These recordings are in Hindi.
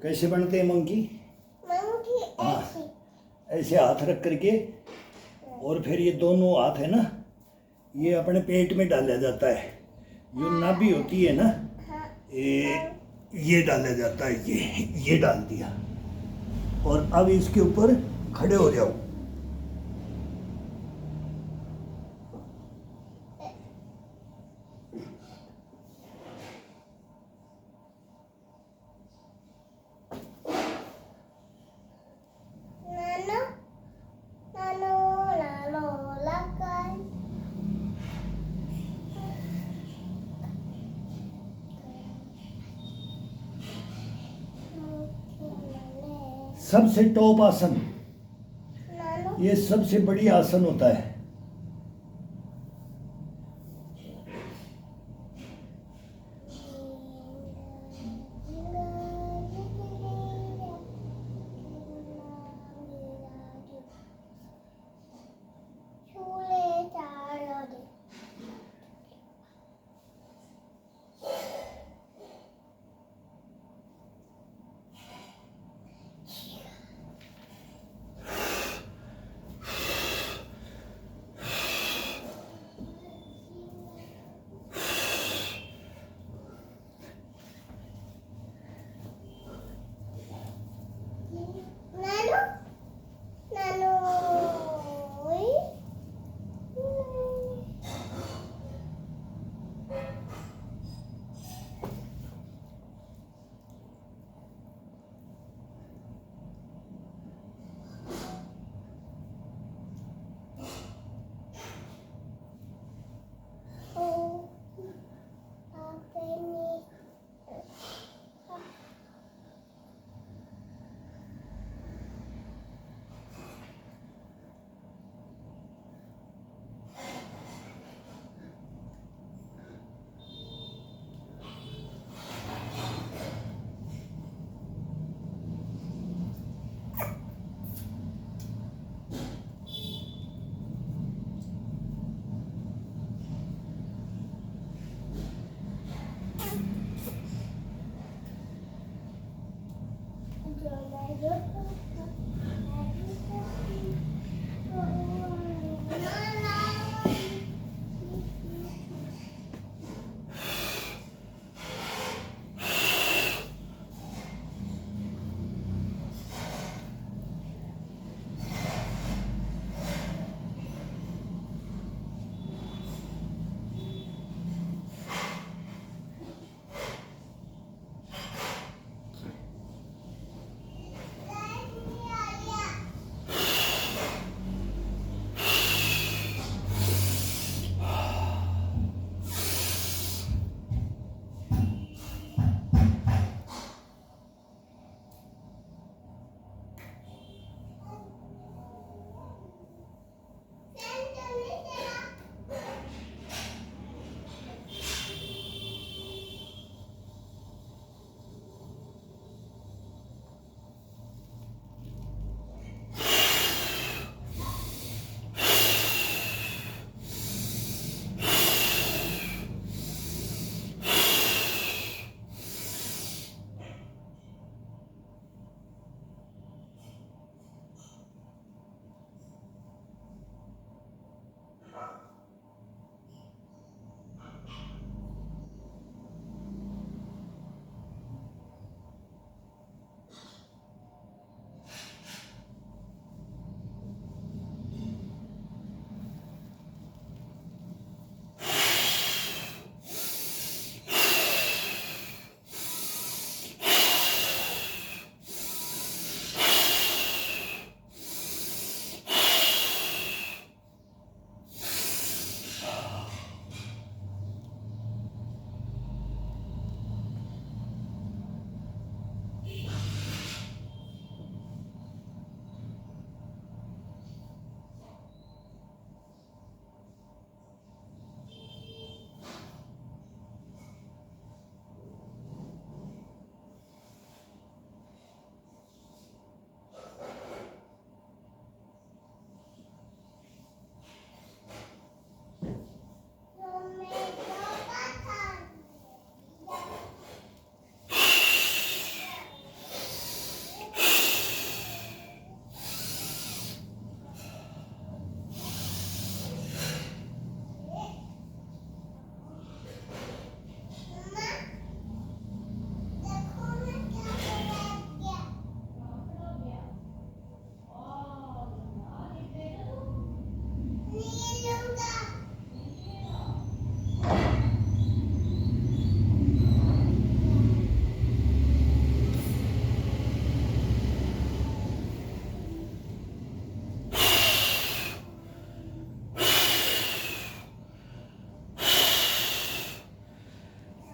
कैसे बनते हैं मंकी? मंकी हाँ, ऐसे। ऐसे हाथ रख करके, और फिर ये दोनों हाथ है ना, ये अपने पेट में डाला जाता है। जो नाभि होती है ना, हाँ, ये डाला जाता है, ये डाल दिया। और अब इसके ऊपर खड़े हो जाओ। नानो नानो लालो लकाई। सबसे टॉप आसन, नानो ये सबसे बड़ी आसन होता है।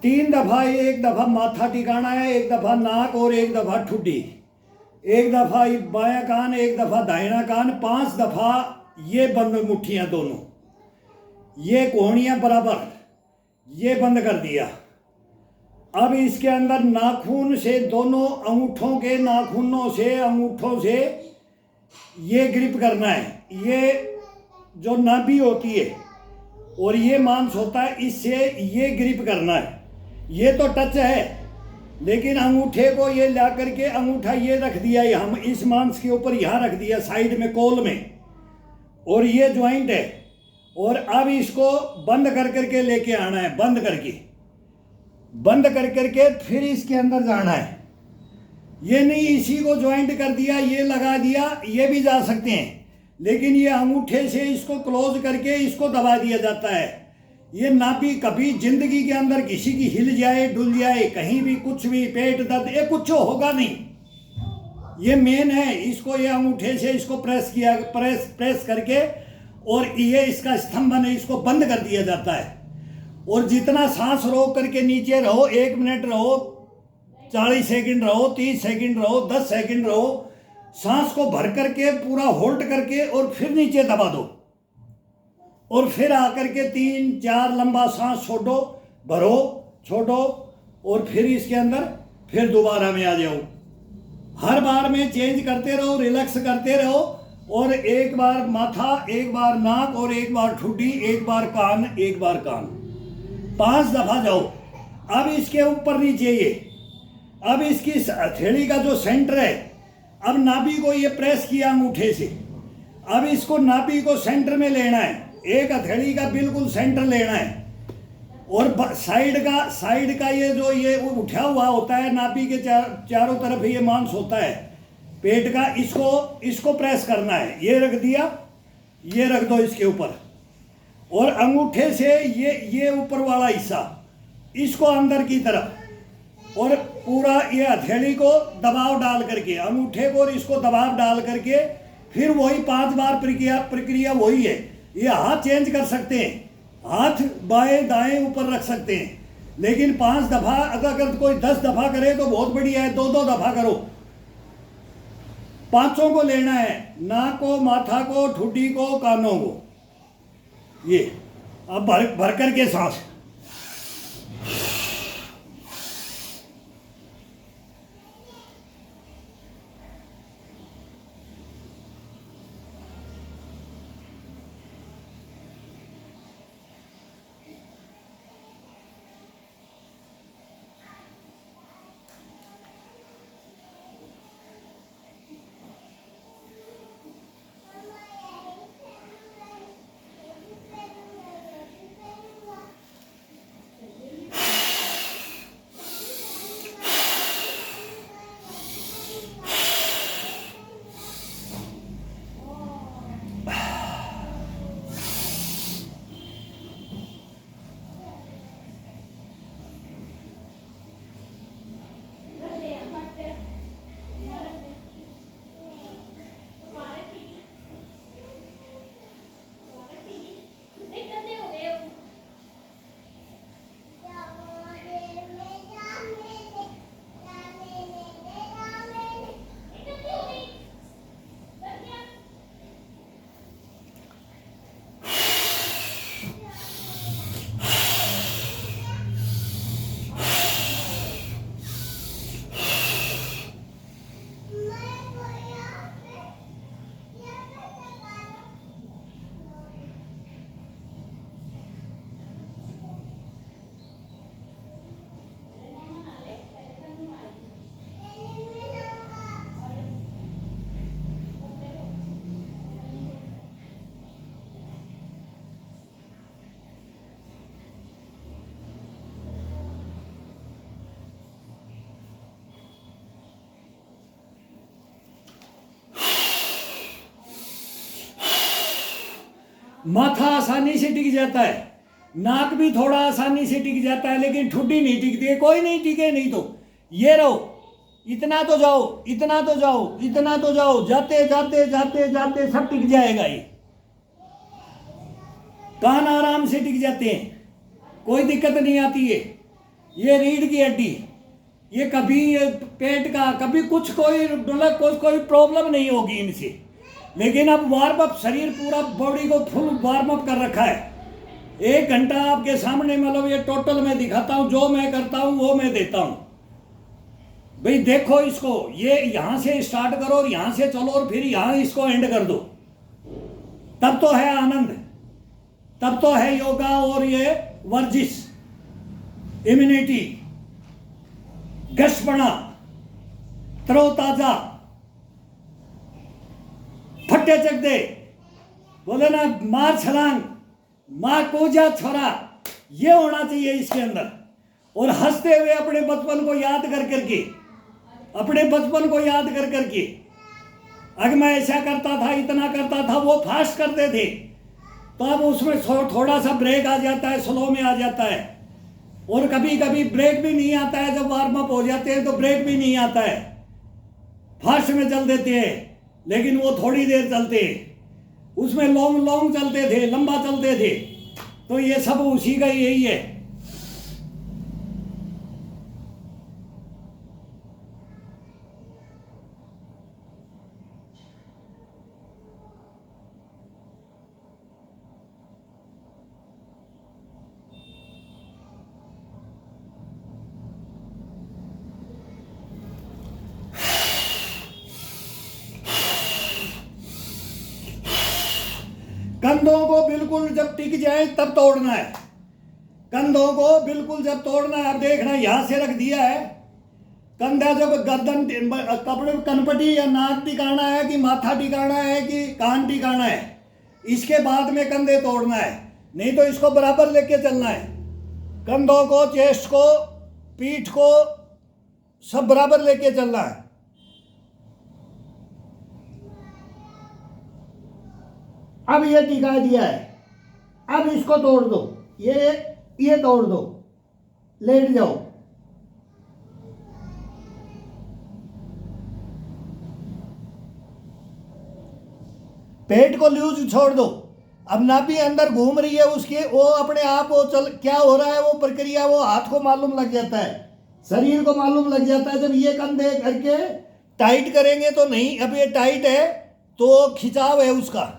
3 दफा, एक दफा माथा टिकाना है, एक दफा नाक और एक दफा ठुड्डी, एक दफा बायां कान, एक दफा दाहिना कान, 5 दफा ये बंद मुट्ठियां दोनों, ये कोहनियां बराबर, ये बंद कर दिया। अब इसके अंदर नाखून से, दोनों अंगूठों के नाखूनों से, अंगूठों से ये ग्रिप करना है। ये जो नाभि होती है और ये मांस होता है, इससे ये ग्रिप करना है। ये तो टच है, लेकिन अंगूठे को ये ला करके, अंगूठा ये रख दिया हम इस मांस के ऊपर, यहाँ रख दिया साइड में कोल में, और ये ज्वाइंट है। और अब इसको बंद कर करके लेके आना है, बंद कर करके फिर इसके अंदर जाना है। ये नहीं इसी को ज्वाइंट कर दिया, ये लगा दिया, ये भी जा सकते हैं, लेकिन ये अंगूठे से इसको क्लोज करके इसको दबा दिया जाता है। ये नाभि कभी जिंदगी के अंदर किसी की हिल जाए, डुल जाए, कहीं भी कुछ भी पेट दर्द, ये कुछ होगा नहीं। ये मेन है, इसको ये अंगूठे से इसको प्रेस करके, और ये इसका स्तंभन है, इसको बंद कर दिया जाता है। और जितना सांस रोक करके नीचे रहो, 1 मिनट रहो, 40 सेकंड रहो, 30 सेकंड रहो, 10 सेकंड रहो, सांस को भर करके पूरा होल्ड करके और फिर नीचे दबा दो, और फिर आकर के 3-4 लंबा सांस छोड़ो, भरो, छोड़ो, और फिर इसके अंदर फिर दोबारा में आ जाओ। हर बार में चेंज करते रहो, रिलैक्स करते रहो, और एक बार माथा, एक बार नाक, और एक बार ठुड्डी, एक बार कान, एक बार कान, 5 दफा जाओ। अब इसके ऊपर नीचे ये, अब इसकी हथेली का जो सेंटर है, अब नाभि को ये प्रेस किया अंगूठे से, अब इसको नाभि को सेंटर में लेना है, एक हथेली का बिल्कुल सेंटर लेना है, और साइड का ये जो ये उठा हुआ होता है नाभि के चारों तरफ ये मांस होता है पेट का, इसको प्रेस करना है। ये रख दिया, ये रख दो इसके ऊपर, और अंगूठे से ये ऊपर वाला हिस्सा इसको अंदर की तरफ, और पूरा ये हथेली को दबाव डाल करके, अंगूठे को और इसको दबाव डाल करके, फिर वही 5 बार प्रक्रिया वही है। ये हाथ चेंज कर सकते हैं, हाथ बाएं दाएं ऊपर रख सकते हैं, लेकिन 5 दफा, अगर कोई 10 दफा करे तो बहुत बढ़िया है, 2-2 दफा करो। 5 को लेना है, नाक को, माथा को, ठुड्डी को, कानों को। ये अब भर करके सांस, माथा आसानी से टिक जाता है, नाक भी थोड़ा आसानी से टिक जाता है, लेकिन ठुड्डी नहीं टिकती है। कोई नहीं टिके, नहीं तो ये रहो, इतना तो जाओ, इतना तो जाओ, इतना तो जाओ, जाते जाते जाते जाते सब टिक जाएगा। ये कान आराम से टिक जाते हैं, कोई दिक्कत नहीं आती है। ये रीढ़ की हड्डी, ये कभी पेट का कभी कुछ कोई मतलब कोई प्रॉब्लम नहीं होगी इनसे। लेकिन अब वार्म अप, शरीर पूरा बॉडी को फुल वार्म अप कर रखा है। 1 घंटा आपके सामने मतलब ये टोटल मैं दिखाता हूँ, जो मैं करता हूँ वो मैं देता हूँ। भाई देखो इसको, ये यहाँ से स्टार्ट करो और यहाँ से चलो और फिर यहाँ इसको एंड कर दो, तब तो है आनंद, तब तो है योगा और ये वर्जिश, इम्यूनिटी, गशपना, तरोताजा, फट्टे चक दे, बोले ना मार छलांग, मार कूजा छोरा, ये होना चाहिए इसके अंदर। और हंसते हुए अपने बचपन को याद कर करके, अपने बचपन को याद कर करके, अगर मैं ऐसा करता था, इतना करता था, वो फास्ट करते थे, तो अब उसमें थोड़ा सा ब्रेक आ जाता है, स्लो में आ जाता है। और कभी कभी ब्रेक भी नहीं आता है, जब वार्म अप हो जाते हैं तो ब्रेक भी नहीं आता है, फास्ट में चल देते हैं, लेकिन वो थोड़ी देर चलते हैं, उसमें लॉन्ग चलते थे, लंबा चलते थे। तो ये सब उसी का यही है। कंधों को बिल्कुल जब टिक जाए तब तोड़ना है, कंधों को बिल्कुल जब तोड़ना है। अब देखना, यहां से रख दिया है, कंधा जब गर्दन कपड़े कनपटी या नाक टिकाना है कि माथा टिकाना है कि कान टिकाना है, इसके बाद में कंधे तोड़ना है, नहीं तो इसको बराबर लेके चलना है। कंधों को, चेस्ट को, पीठ को सब बराबर लेके चलना है। अब ये टिका दिया है, अब इसको तोड़ दो, ये तोड़ दो, लेट जाओ। पेट को लूज छोड़ दो। अब नाभि अंदर घूम रही है उसके, वो अपने आप वो चल, क्या हो रहा है वो प्रक्रिया वो हाथ को मालूम लग जाता है, शरीर को मालूम लग जाता है। जब ये कंधे करके टाइट करेंगे तो नहीं, अब ये टाइट है तो खिंचाव है उसका,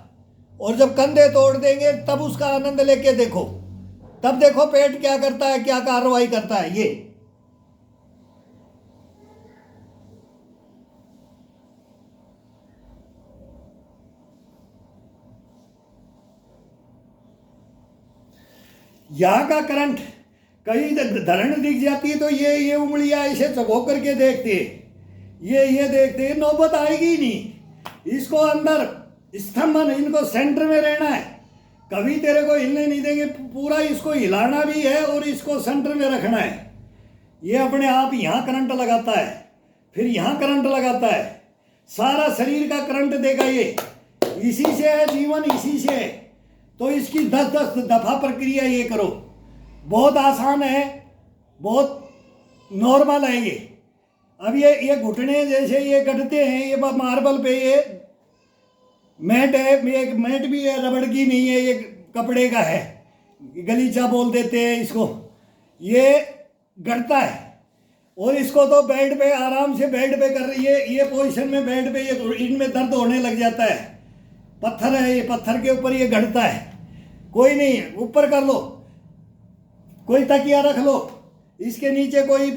और जब कंधे तोड़ देंगे तब उसका आनंद लेके देखो, तब देखो पेट क्या करता है, क्या कार्रवाई करता है। ये यहाँ का करंट कहीं धरण दिख जाती है तो ये उंगलियां ऐसे चबो करके देखते, ये देखते, नौबत आएगी ही नहीं। इसको अंदर स्तंभन, इनको सेंटर में रहना है, कभी तेरे को हिलने नहीं देंगे, पूरा इसको हिलाना भी है और इसको सेंटर में रखना है। ये अपने आप यहाँ करंट लगाता है, फिर यहाँ करंट लगाता है, सारा शरीर का करंट देगा ये, इसी से है जीवन, इसी से है। तो इसकी 10-10 दफा प्रक्रिया ये करो, बहुत आसान है, बहुत नॉर्मल है ये। अब ये घुटने जैसे ये गढ़ते हैं, ये मार्बल पे ये मैट है, एक मैट भी है, रबड़ की नहीं है, ये कपड़े का है, गलीचा बोल देते हैं इसको। ये गढ़ता है और इसको तो बेड पे आराम से बेड पे कर रही है, ये पोजीशन में बेड पे ये इनमें दर्द होने लग जाता है। पत्थर है, ये पत्थर के ऊपर ये गढ़ता है, कोई नहीं, ऊपर कर लो, कोई तकिया रख लो, इसके नीचे कोई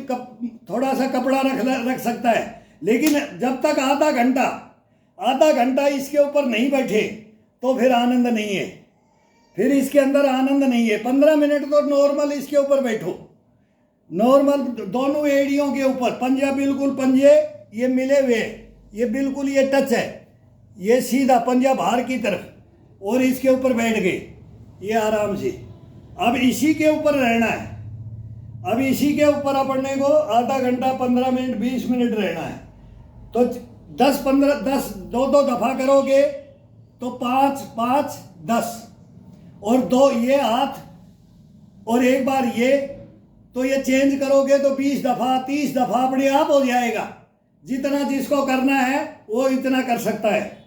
थोड़ा सा कपड़ा रख सकता है। लेकिन जब तक आधा घंटा इसके ऊपर नहीं बैठे तो फिर आनंद नहीं है, फिर इसके अंदर आनंद नहीं है। 15 मिनट तो नॉर्मल इसके ऊपर बैठो, नॉर्मल दोनों एड़ियों के ऊपर, पंजा बिल्कुल, पंजे ये मिले हुए, ये बिल्कुल ये टच है, ये सीधा पंजा बाहर की तरफ, और इसके ऊपर बैठ गए ये आराम से। अब इसी के ऊपर रहना है, अब इसी के ऊपर अपने को आधा घंटा, 15 मिनट, 20 मिनट रहना है। तो 10 दो दफा करोगे तो 5 10, और 2 ये हाथ और एक बार ये, तो ये चेंज करोगे तो 20 दफा, 30 दफा अपने आप हो जाएगा। जितना जिसको करना है वो इतना कर सकता है।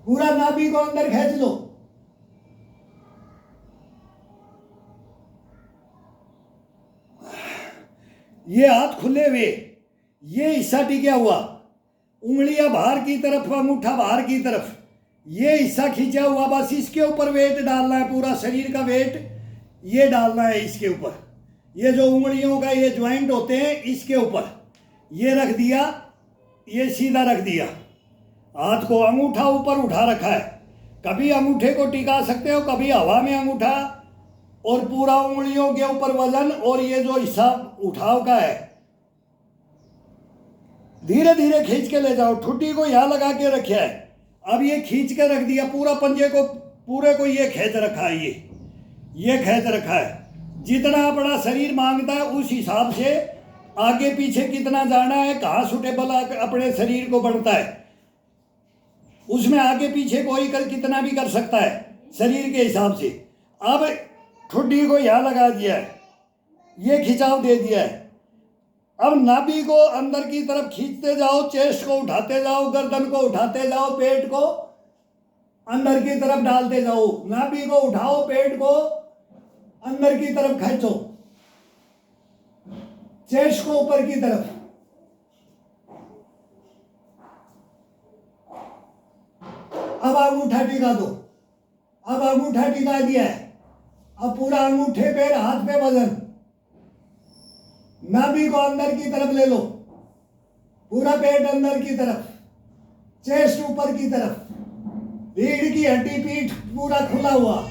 पूरा नाभि को अंदर खींच लो। ये हाथ खुले हुए, ये हिस्सा टिका हुआ, उंगलियां बाहर की तरफ, अंगूठा बाहर की तरफ, ये हिस्सा खींचा हुआ। बस इसके ऊपर वेट डालना है, पूरा शरीर का वेट ये डालना है इसके ऊपर। ये जो उंगलियों का ये ज्वाइंट होते हैं इसके ऊपर ये रख दिया, ये सीधा रख दिया। हाथ को अंगूठा ऊपर उठा रखा है, कभी अंगूठे को टिका सकते हो, कभी हवा में अंगूठा, और पूरा उंगलियों के ऊपर वजन, और ये जो हिस्सा उठाव का है धीरे धीरे खींच के ले जाओ। ठुड्डी को यहाँ लगा के रखा है, अब ये खींच के रख दिया, पूरा पंजे को पूरे को ये खींच रखा है, ये खींच रखा है। जितना बड़ा शरीर मांगता है उस हिसाब से आगे पीछे कितना जाना है, कहाँ सुटेबल अपने शरीर को बढ़ता है, उसमें आगे पीछे कोई कर कितना भी कर सकता है शरीर के हिसाब से। अब ठुड्डी को यहाँ लगा दिया है, ये खिंचाव दे दिया है। अब नाभि को अंदर की तरफ खींचते जाओ, चेस्ट को उठाते जाओ, गर्दन को उठाते जाओ, पेट को अंदर की तरफ डालते जाओ। नाभि को उठाओ, पेट को अंदर की तरफ खींचो, चेस्ट को ऊपर की तरफ। अब अंगूठा टिका दो, अब अंगूठा टिका दिया है। अब पूरा अंगूठे पे, हाथ पे वजन, नाभि को अंदर की तरफ ले लो, पूरा पेट अंदर की तरफ, चेस्ट ऊपर की तरफ, रीढ़ की हड्डी, पीठ पूरा खुला हुआ।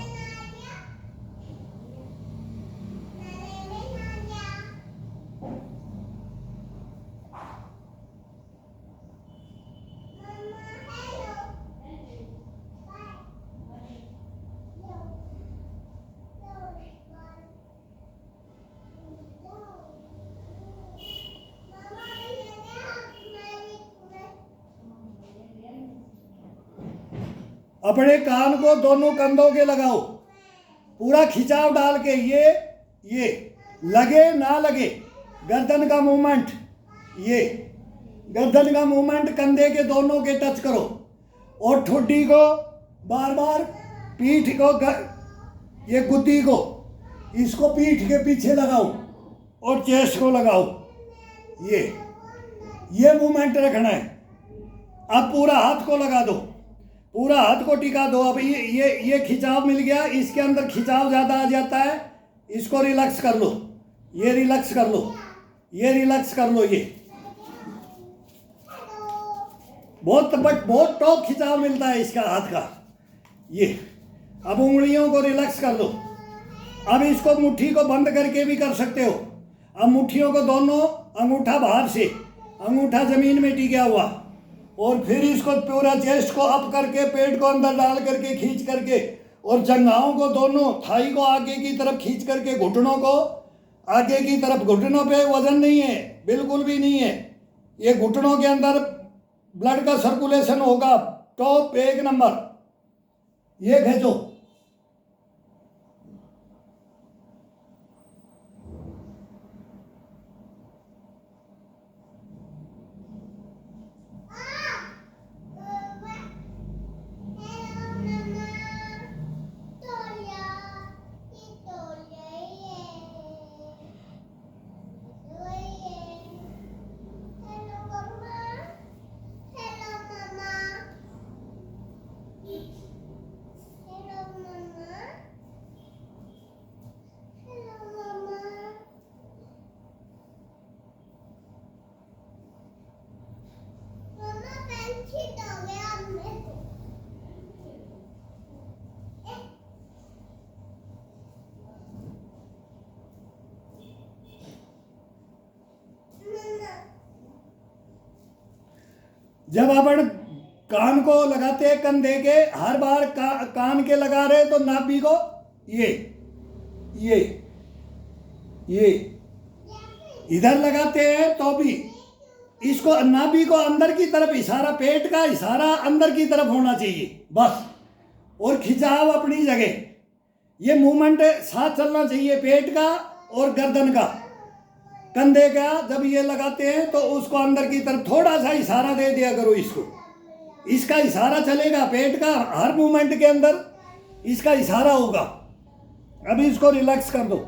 अपने कान को दोनों कंधों के लगाओ, पूरा खिंचाव डाल के, ये लगे ना लगे, गर्दन का मूवमेंट, ये गर्दन का मूवमेंट कंधे के दोनों के टच करो, और ठुड्डी को बार बार, पीठ को, ये गुद्दी को, इसको पीठ के पीछे लगाओ और चेस्ट को लगाओ। ये मूवमेंट रखना है। अब पूरा हाथ को लगा दो, पूरा हाथ को टिका दो। अब ये खिंचाव मिल गया, इसके अंदर खिंचाव ज़्यादा आ जाता है, इसको रिलैक्स कर लो, ये रिलैक्स कर लो, ये रिलैक्स कर लो। ये बहुत टॉप खिंचाव मिलता है इसका हाथ का। ये अब उंगलियों को रिलैक्स कर लो। अब इसको मुट्ठी को बंद करके भी कर सकते हो। अब मुट्ठियों को दोनों, अंगूठा बाहर से, अंगूठा जमीन में टिका हुआ, और फिर इसको पूरा चेस्ट को अप करके, पेट को अंदर डाल करके, खींच करके, और जंघाओं को दोनों, थाई को आगे की तरफ खींच करके, घुटनों को आगे की तरफ। घुटनों पे वजन नहीं है, बिल्कुल भी नहीं है। ये घुटनों के अंदर ब्लड का सर्कुलेशन होगा, टॉप 1 नंबर। ये खींचो, जब अपन कान को लगाते हैं कंधे के, हर बार कान के लगा रहे तो नाभि को ये इधर लगाते हैं तो भी इसको, नाभि को अंदर की तरफ इशारा, पेट का इशारा अंदर की तरफ होना चाहिए बस, और खिंचाव अपनी जगह। ये मूवमेंट साथ चलना चाहिए, पेट का और गर्दन का, कंधे का। जब ये लगाते हैं तो उसको अंदर की तरफ थोड़ा सा इशारा दे दिया करो इसको, इसका इशारा चलेगा, पेट का हर मूवमेंट के अंदर इसका इशारा होगा। अभी इसको रिलैक्स कर दो।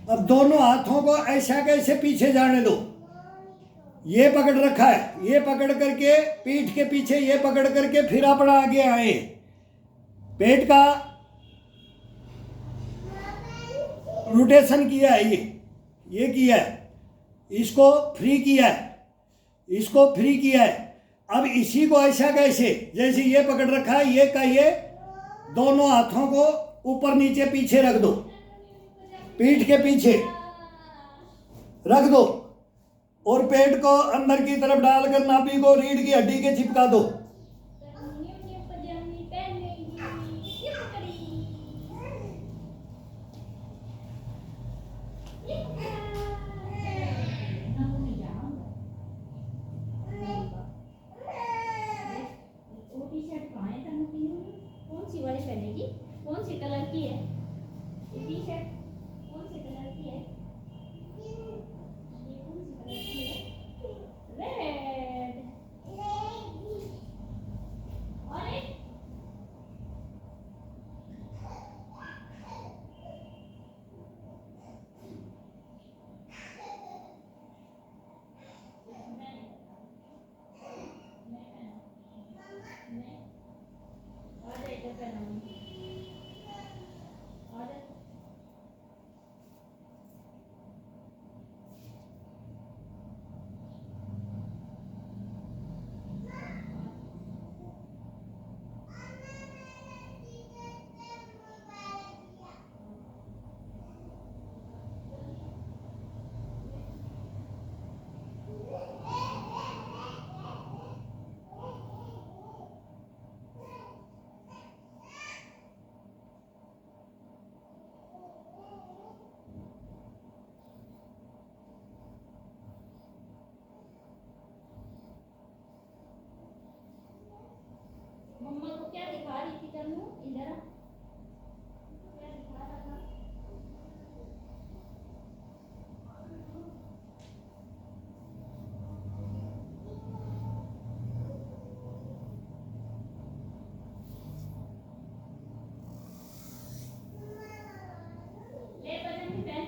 अब दोनों हाथों को ऐसा कैसे पीछे जाने दो। ये पकड़ रखा है, ये पकड़ करके पीठ के पीछे ये पकड़ करके फिर अपना आगे आए। पेट का रोटेशन किया है, ये किया है, इसको फ्री किया है, इसको फ्री किया है। अब इसी को ऐसा कैसे, जैसे ये पकड़ रखा है, ये का ये दोनों हाथों को ऊपर नीचे पीछे रख दो, पीठ के पीछे रख दो और पेट को अंदर की तरफ डालकर नाभि को रीढ़ की हड्डी के चिपका दो। कौन सी वाली पहनेगी? कौन सी कलर की है ये टी शर्ट? कौन से कलर की है ये? कौन सी कलर की है? रेड। और एक और एक पहनाऊंगी। और मम्मा को क्या दिखा रही थी तन्नू? इधर आ। क्या दिखा रहा था? ले पजामी पहन।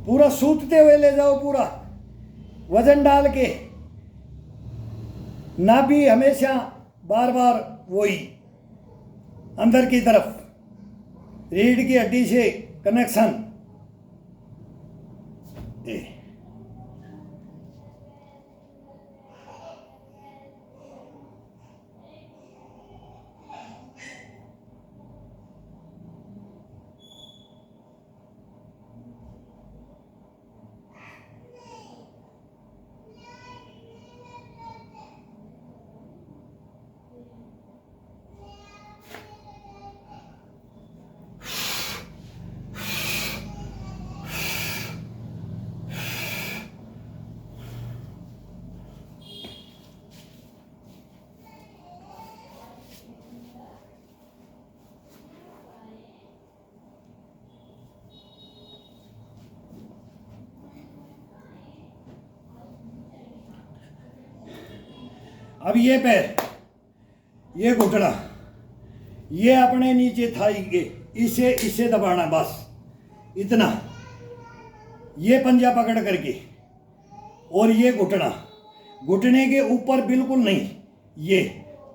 पूरा सूतते हुए ले जाओ, पूरा वजन डाल के। नाभि हमेशा बार बार वही अंदर की तरफ रीढ़ की हड्डी से कनेक्शन। अब ये पैर, ये घुटना, ये अपने नीचे थाई के इसे इसे दबाना, बस इतना। ये पंजा पकड़ करके, और ये घुटना, घुटने के ऊपर बिल्कुल नहीं, ये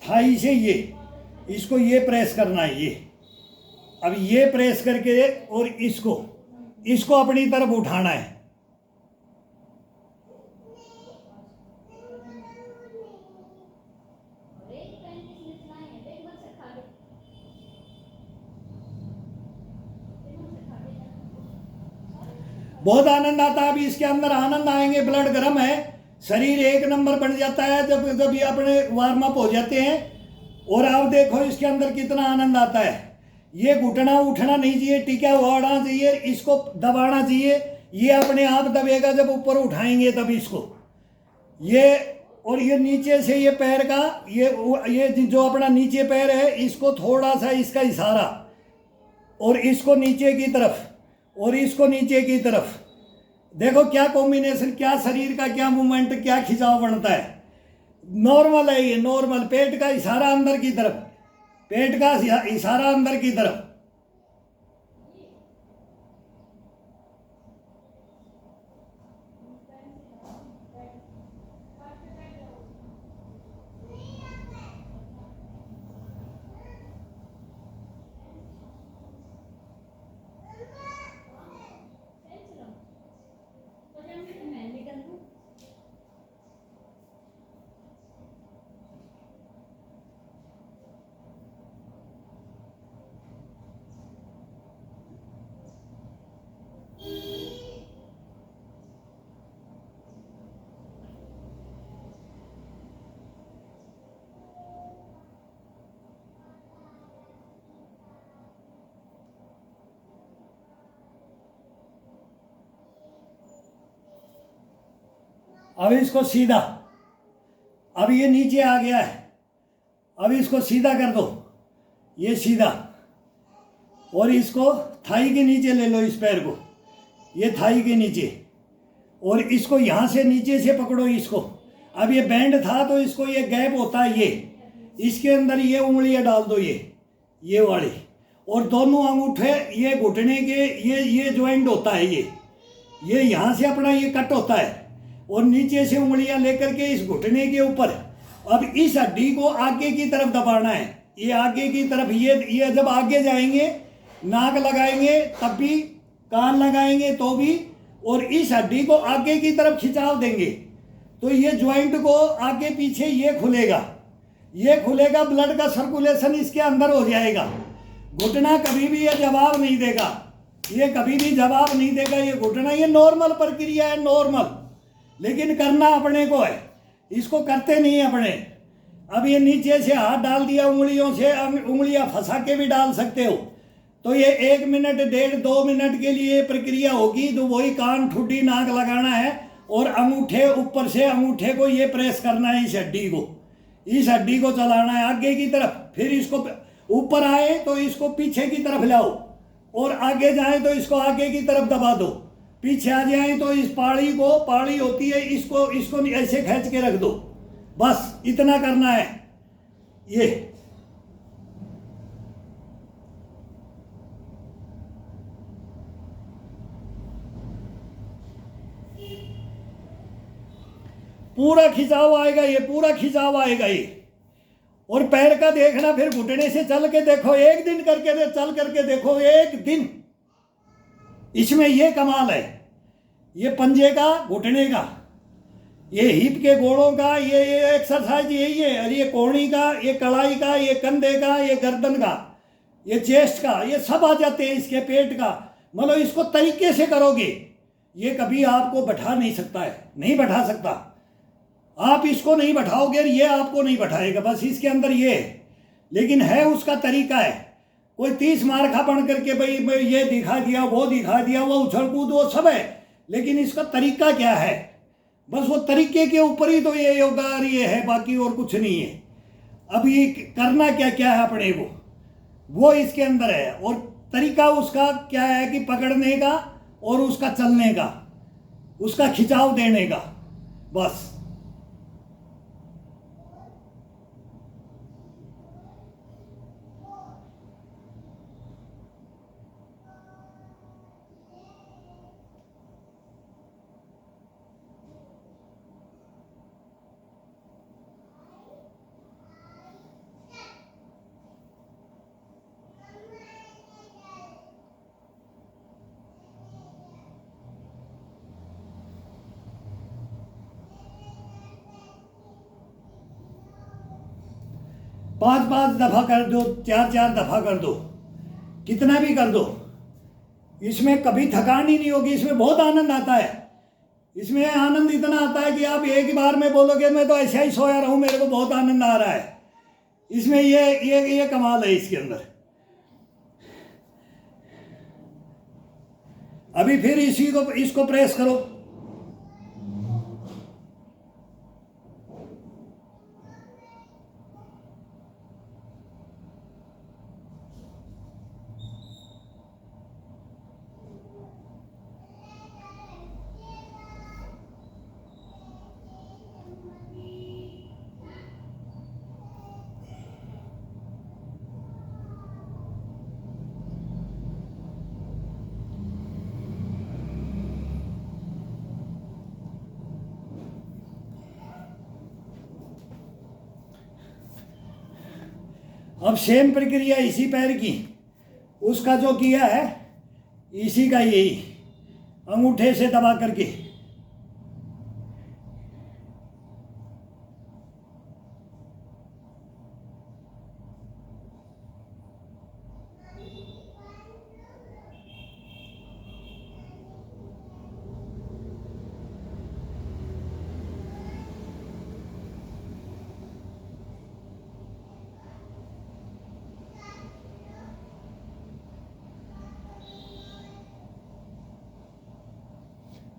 थाई से ये इसको ये प्रेस करना है। ये अब ये प्रेस करके और इसको अपनी तरफ उठाना है। बहुत आनंद आता है। अभी इसके अंदर आनंद आएंगे, ब्लड गर्म है, शरीर एक नंबर बन जाता है जब जब ये अपने वार्म अप हो जाते हैं। और आप देखो इसके अंदर कितना आनंद आता है। ये घुटना उठना नहीं चाहिए, टिका हुआ होना चाहिए, इसको दबाना चाहिए। ये अपने आप दबेगा जब ऊपर उठाएंगे तब इसको। ये और ये नीचे से ये पैर का ये जो अपना नीचे पैर है, इसको थोड़ा सा इसका इशारा, और इसको नीचे की तरफ, और इसको नीचे की तरफ। देखो क्या कॉम्बिनेशन, क्या शरीर का क्या मूवमेंट, क्या खिंचाव बनता है। नॉर्मल है ये, नॉर्मल। पेट का इशारा अंदर की तरफ, पेट का इशारा अंदर की तरफ। अब इसको सीधा, अब ये नीचे आ गया है, अब इसको सीधा कर दो, ये सीधा। और इसको थाई के नीचे ले लो, इस पैर को, ये थाई के नीचे, और इसको यहाँ से नीचे से पकड़ो इसको। अब ये बैंड था तो इसको ये गैप होता है, ये इसके अंदर ये उंगलियां डाल दो, ये वाली, और दोनों अंगूठे ये घुटने के ये ज्वाइंट होता है, ये यहाँ से अपना ये कट होता है, और नीचे से उंगलियां लेकर के इस घुटने के ऊपर। अब इस हड्डी को आगे की तरफ दबाना है, ये आगे की तरफ। ये जब आगे जाएंगे, नाक लगाएंगे तब भी, कान लगाएंगे तो भी, और इस हड्डी को आगे की तरफ खिंचाव देंगे तो ये ज्वाइंट को आगे पीछे ये खुलेगा, ब्लड का सर्कुलेशन इसके अंदर हो जाएगा। घुटना कभी भी ये जवाब नहीं देगा, ये कभी भी जवाब नहीं देगा। ये घुटना, ये नॉर्मल प्रक्रिया है, नॉर्मल, लेकिन करना अपने को है, इसको करते नहीं अपने। अब ये नीचे से हाथ डाल दिया, उंगलियों से उंगलियां फंसा के भी डाल सकते हो, तो ये 1 मिनट 1.5-2 मिनट के लिए प्रक्रिया होगी। तो वही कान, ठुड्डी, नाक लगाना है, और अंगूठे ऊपर से अंगूठे को ये प्रेस करना है, इस हड्डी को चलाना है आगे की तरफ। फिर इसको ऊपर आए तो इसको पीछे की तरफ लाओ, और आगे जाए तो इसको आगे की तरफ दबा दो। पीछे आ जाए तो इस पाड़ी होती है, इसको ऐसे खींच के रख दो। बस इतना करना है। ये पूरा खिंचाव आएगा, ये पूरा खिंचाव आएगा ये। और पैर का देखना, फिर घुटने से चल के देखो, एक दिन चल करके देखो, एक दिन। इसमें ये कमाल है, ये पंजे का, घुटने का, ये हिप के गोड़ों का, ये एक्सरसाइज यही है। और ये कोहनी का, ये कलाई का, ये कंधे का, ये गर्दन का, ये चेस्ट का, ये सब आ जाते हैं, इसके पेट का। मतलब इसको तरीके से करोगे, ये कभी आपको बैठा नहीं सकता है, नहीं बैठा सकता। आप इसको नहीं बैठाओगे, ये आपको नहीं बैठाएगा, बस इसके अंदर ये है। लेकिन है उसका तरीका है। कोई 30 मार्खा बन करके भाई ये दिखा दिया, वो दिखा दिया, वो उछल कूद, वो सब है, लेकिन इसका तरीका क्या है, बस वो तरीके के ऊपर ही तो ये योगा और ये है, बाकी और कुछ नहीं है। अब ये करना क्या क्या है अपने को, वो इसके अंदर है। और तरीका उसका क्या है कि पकड़ने का और उसका चलने का, उसका खिंचाव देने का, बस। 5-5 दफ़ा कर दो, 4-4 दफ़ा कर दो, कितना भी कर दो, इसमें कभी थकान ही नहीं होगी। इसमें बहुत आनंद आता है। इसमें आनंद इतना आता है कि आप एक ही बार में बोलोगे मैं तो ऐसा ही सोया रहूं, मेरे को बहुत आनंद आ रहा है। इसमें ये कमाल है इसके अंदर। अभी फिर इसको प्रेस करो। अब सेम प्रक्रिया इसी पैर की, उसका जो किया है इसी का यही, अंगूठे से दबा करके।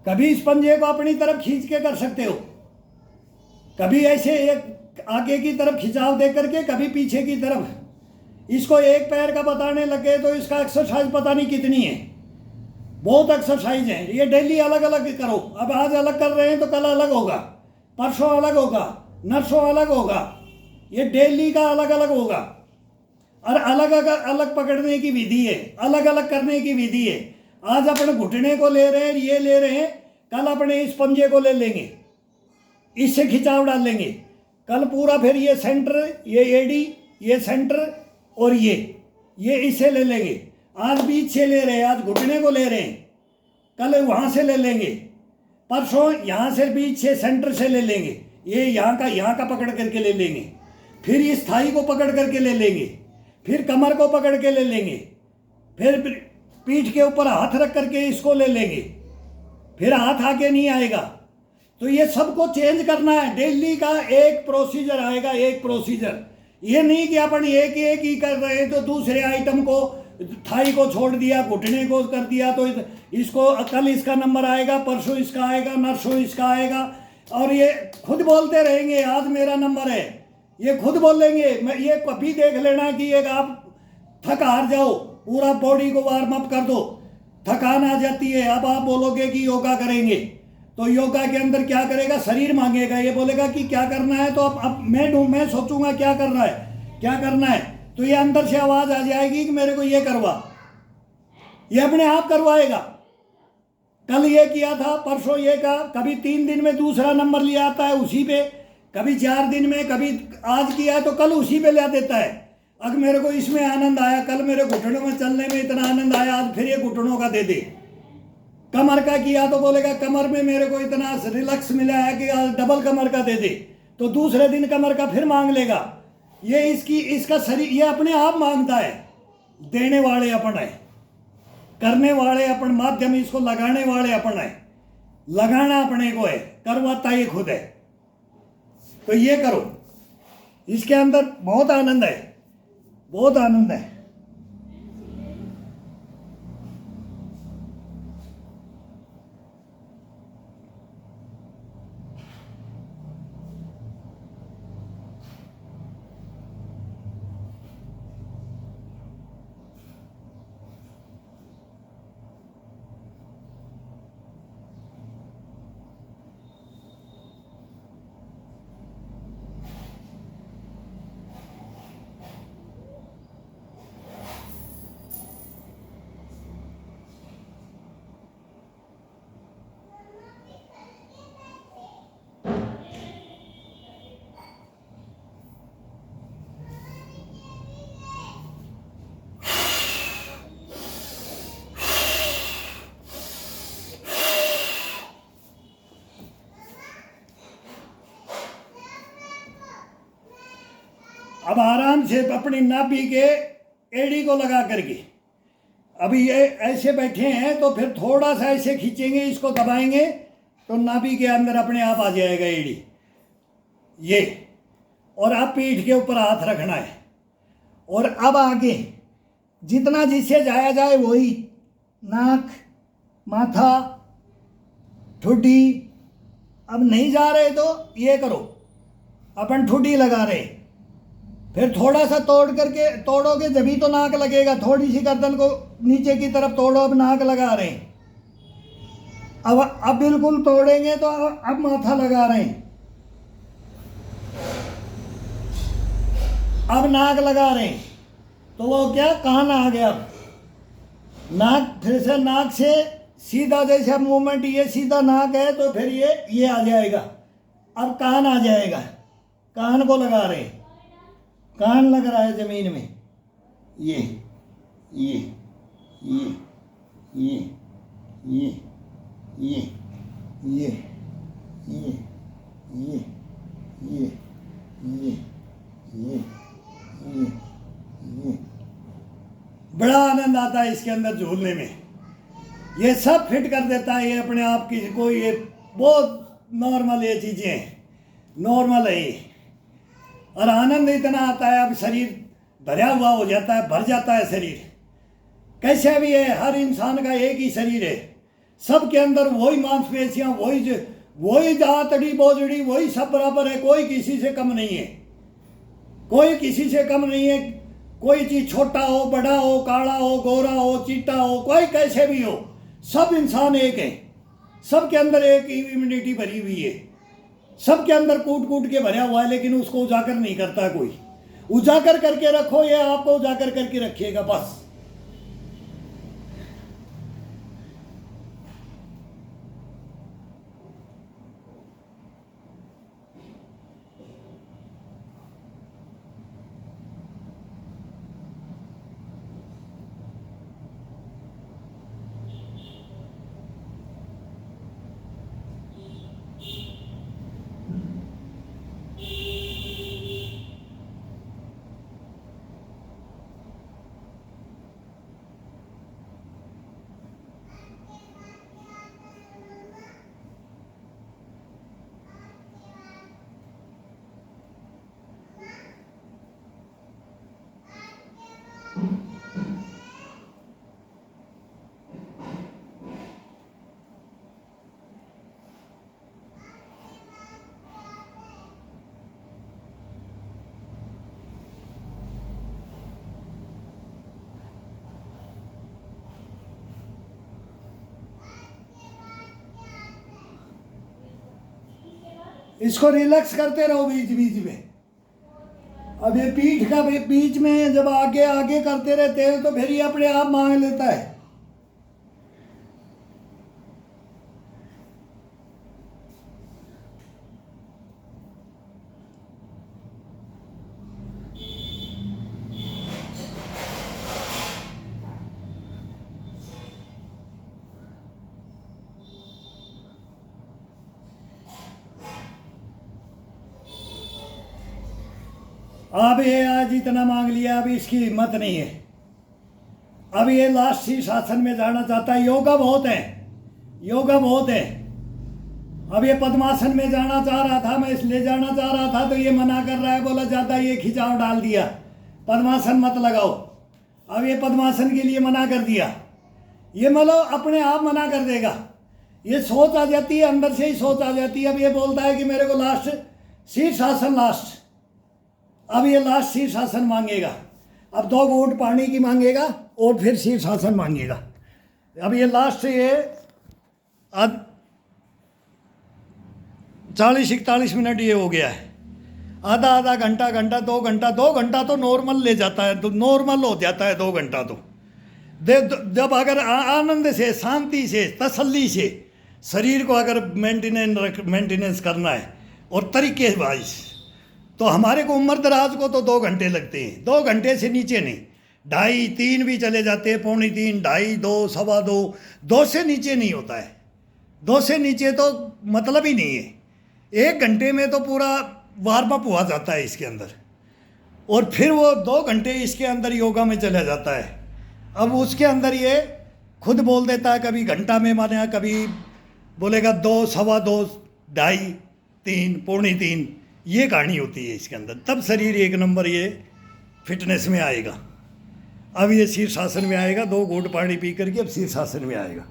कभी इस पंजे को अपनी तरफ खींच के कर सकते हो, कभी ऐसे एक आगे की तरफ खिंचाव दे करके, कभी पीछे की तरफ। इसको एक पैर का बताने लगे तो इसका एक्सरसाइज पता नहीं कितनी है, बहुत एक्सरसाइज है। ये डेली अलग अलग करो। अब आज अलग कर रहे हैं तो कल अलग होगा, परसों अलग होगा, नरसों अलग होगा। ये डेली का अलग अलग होगा। और अलग अलग पकड़ने की विधि है, अलग अलग करने की विधि है। आज अपने घुटने को ले रहे हैं, ये ले रहे हैं, कल अपने इस पंजे को ले लेंगे, इससे खिंचाव डाल लेंगे। कल पूरा फिर ये सेंटर, ये एडी, ये सेंटर और ये इससे ले लेंगे। आज बीच से ले रहे हैं, आज घुटने को ले रहे हैं, कल वहाँ से ले लेंगे, परसों यहाँ से बीच से सेंटर से ले लेंगे, ये यहाँ का पकड़ करके ले लेंगे, फिर इस थाई को पकड़ करके ले लेंगे, फिर कमर को पकड़ के ले लेंगे, फिर पीठ के ऊपर हाथ रख करके इसको ले लेंगे, फिर हाथ आगे नहीं आएगा। तो ये सबको चेंज करना है। डेली का एक प्रोसीजर आएगा, एक प्रोसीजर। ये नहीं कि अपन एक ही कर रहे हैं तो दूसरे आइटम को, थाई को छोड़ दिया, घुटने को कर दिया, तो इसको कल इसका नंबर आएगा, परसों इसका आएगा, नरसों इसका आएगा। और ये खुद बोलते रहेंगे आज मेरा नंबर है, ये खुद बोलेंगे। मैं ये कभी देख लेना कि एक आप थक हार जाओ, पूरा बॉडी को वार्म अप कर दो, थकान आ जाती है। अब आप बोलोगे कि योगा करेंगे, तो योगा के अंदर क्या करेगा, शरीर मांगेगा, ये बोलेगा कि क्या करना है, तो अब मैं सोचूंगा क्या करना है, क्या करना है, तो ये अंदर से आवाज आ जाएगी कि मेरे को ये करवा, ये अपने आप करवाएगा। कल ये किया था, परसों ये का, कभी 3 दिन में दूसरा नंबर लिया आता है उसी पे, कभी 4 दिन में, कभी आज किया है तो कल उसी पे ला देता है। अगर मेरे को इसमें आनंद आया, कल मेरे घुटनों में चलने में इतना आनंद आया, आज फिर ये घुटनों का दे दे। कमर का किया तो बोलेगा कमर में मेरे को इतना रिलैक्स मिला है कि आज डबल कमर का दे दे, तो दूसरे दिन कमर का फिर मांग लेगा। ये इसका शरीर ये अपने आप मांगता है। देने वाले अपन है, करने वाले अपन, माध्यम इसको लगाने वाले अपन है, लगाना अपने को है, करवाता ये खुद है। तो ये करो, इसके अंदर बहुत आनंद है, बहुत आनंद है। अब आराम से अपनी नाभि के एड़ी को लगा करके, अभी ये ऐसे बैठे हैं तो फिर थोड़ा सा ऐसे खींचेंगे, इसको दबाएंगे तो नाभि के अंदर अपने आप आ जाएगा एड़ी ये। और अब पीठ के ऊपर हाथ रखना है और अब आगे जितना जिससे जाया जाए वही, नाक, माथा, ठुड्डी। अब नहीं जा रहे तो ये करो, अपन ठुड्डी लगा रहे, फिर थोड़ा सा तोड़ोगे जभी तो नाक लगेगा, थोड़ी सी गर्दन को नीचे की तरफ तोड़ो, अब नाक लगा रहे हैं। अब बिल्कुल तोड़ेंगे तो अब माथा लगा रहे हैं, अब नाक लगा रहे हैं, तो वो क्या कान आ गया। नाक फिर से, नाक से सीधा जैसे मूवमेंट, ये सीधा नाक है तो फिर ये आ जाएगा, अब कान आ जाएगा, कान को लगा रहे हैं, कान लग रहा है जमीन में, ये ये ये ये ये ये ये ये ये ये ये ये ये। बड़ा आनंद आता है इसके अंदर झूलने में, ये सब फिट कर देता है ये अपने आप की को। ये बहुत नॉर्मल ये चीज़ें हैं, नॉर्मल है ये। और आनंद इतना आता है, अब शरीर भरा हुआ हो जाता है, भर जाता है शरीर। कैसे भी है, हर इंसान का एक ही शरीर है, सबके अंदर वही मांसपेशियाँ, वही दांतड़ी बोजड़ी, वही सब बराबर है, कोई किसी से कम नहीं है, कोई किसी से कम नहीं है। कोई चीज़ छोटा हो, बड़ा हो, काला हो, गोरा हो, चिट्टा हो, कोई कैसे भी हो, सब इंसान एक है, सबके अंदर एक इम्यूनिटी भरी हुई है, सबके अंदर कूट कूट के भरा हुआ है, लेकिन उसको उजागर नहीं करता कोई। उजागर करके रखो, ये आपको उजागर करके रखिएगा बस। इसको रिलैक्स करते रहो बीच बीच में। अब ये पीठ का बीच में जब आगे आगे करते रहते हैं तो फिर ये अपने आप मांग लेता है। अब ये आज इतना मांग लिया, अब इसकी हिम्मत नहीं है, अब ये लास्ट शीर्षासन में जाना चाहता है। योगा बहुत है, योगा बहुत है। अब ये पद्मासन में जाना चाह रहा था, मैं इसलिए जाना चाह रहा था तो ये मना कर रहा है, बोला ज़्यादा ये खिंचाव डाल दिया, पद्मासन मत लगाओ। अब ये पद्मासन के लिए मना कर दिया, ये मतलब अपने आप मना कर देगा। ये सोच आ जाती है, अंदर से ही सोच आ जाती है। अब ये बोलता है कि मेरे को लास्ट शीर्षासन, लास्ट, अब ये लास्ट शीर्षासन मांगेगा। अब 2 घूंट पानी की मांगेगा और फिर शीर्षासन मांगेगा। अब ये लास्ट, ये 40-41 मिनट ये हो गया है। आधा घंटा, 2 घंटा, 2 घंटा तो नॉर्मल ले जाता है, तो नॉर्मल हो जाता है 2 घंटा तो। जब अगर आनंद से, शांति से, तसल्ली से शरीर को अगर मेंटेनेंस करना है और तरीके वाइज, तो हमारे को उम्र दराज को तो 2 घंटे लगते हैं, 2 घंटे से नीचे नहीं। 2.5-3 भी चले जाते हैं, 2.25, 2.5, 2, 2.25, 2 से नीचे नहीं होता है। 2 से नीचे तो मतलब ही नहीं है। 1 घंटे में तो पूरा वार्म अप हुआ जाता है इसके अंदर। और फिर वो 2 घंटे इसके अंदर योगा में चला जाता है। अब उसके अंदर ये खुद बोल देता है, कभी घंटा में माने, कभी बोलेगा 2, सवा 2, 2:30, 3, पौने 3, ये कहानी होती है इसके अंदर। तब शरीर एक नंबर ये फिटनेस में आएगा। अब ये शीर्षासन में आएगा, 2 घूंट पानी पी करके अब शीर्षासन में आएगा।